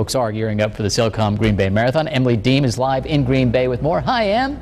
Folks are gearing up for the SailCom Green Bay Marathon. Emily Deem is live in Green Bay with more. Hi, Em.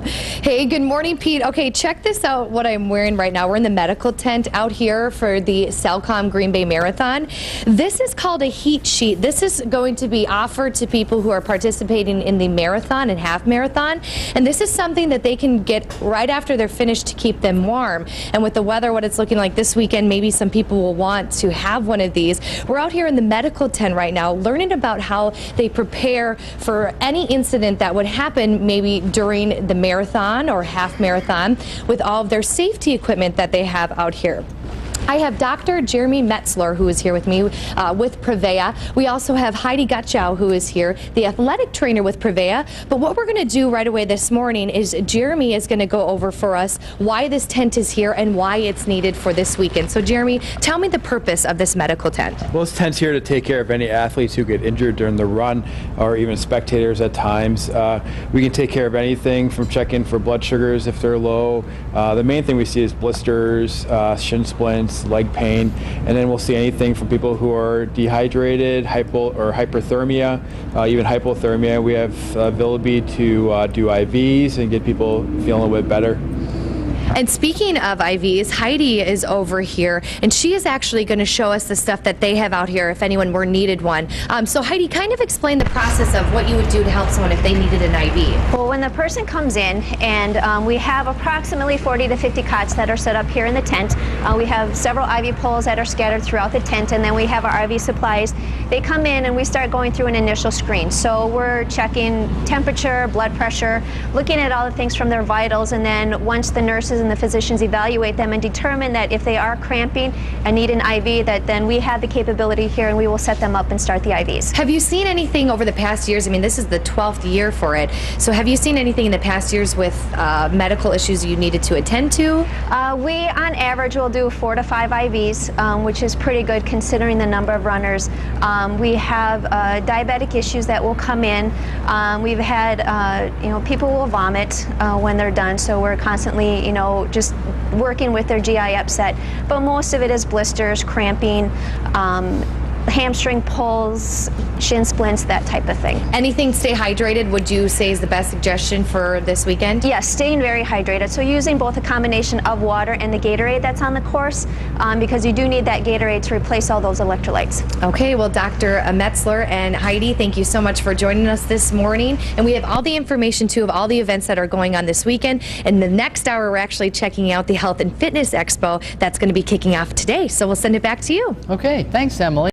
Hey, good morning, Pete. Okay, check this out, what I'm wearing right now. We're in the medical tent out here for the SailCom Green Bay Marathon. This is called a heat sheet. This is going to be offered to people who are participating in the marathon and half marathon. And this is something that they can get right after they're finished to keep them warm. And with the weather, what it's looking like this weekend, maybe some people will want to have one of these. We're out here in the medical tent right now, learning about how they prepare for any incident that would happen maybe during the marathon or half marathon with all of their safety equipment that they have out here. I have Dr. Jeremy Metzler, who is here with me with Prevea. We also have Heidi Gutchow, who is here, the athletic trainer with Prevea. But what we're going to do right away this morning is Jeremy is going to go over for us why this tent is here and why it's needed for this weekend. So Jeremy, tell me the purpose of this medical tent. Well, this tent's here to take care of any athletes who get injured during the run or even spectators at times. We can take care of anything from checking for blood sugars if they're low. The main thing we see is blisters, shin splints, leg pain, and then we'll see anything from people who are dehydrated, hyperthermia, even hypothermia. We have ability to do IVs and get people feeling a bit better. And speaking of IVs, Heidi is over here, and she is actually going to show us the stuff that they have out here if anyone were needed one. So Heidi, kind of explain the process of what you would do to help someone if they needed an IV. Well, when the person comes in, and we have approximately 40 to 50 cots that are set up here in the tent. We have several IV poles that are scattered throughout the tent, and then we have our IV supplies. They come in and we start going through an initial screen. So we're checking temperature, blood pressure, looking at all the things from their vitals, and then once the nurses and the physicians evaluate them and determine that if they are cramping and need an IV, that then we have the capability here and we will set them up and start the IVs. Have you seen anything over the past years? I mean, this is the 12th year for it. So have you seen anything in the past years with medical issues you needed to attend to? We, on average, will do 4 to 5 IVs, which is pretty good considering the number of runners. We have diabetic issues that will come in. We've had, people will vomit when they're done, so we're constantly, just working with their GI upset. But most of it is blisters, cramping, hamstring pulls, shin splints, that type of thing. Anything stay hydrated would you say is the best suggestion for this weekend? Yes, staying very hydrated. So using both a combination of water and the Gatorade that's on the course, because you do need that Gatorade to replace all those electrolytes. Okay, well, Dr. Metzler and Heidi, thank you so much for joining us this morning. And we have all the information, too, of all the events that are going on this weekend. In the next hour, we're actually checking out the Health and Fitness Expo that's going to be kicking off today. So we'll send it back to you. Okay, thanks, Emily.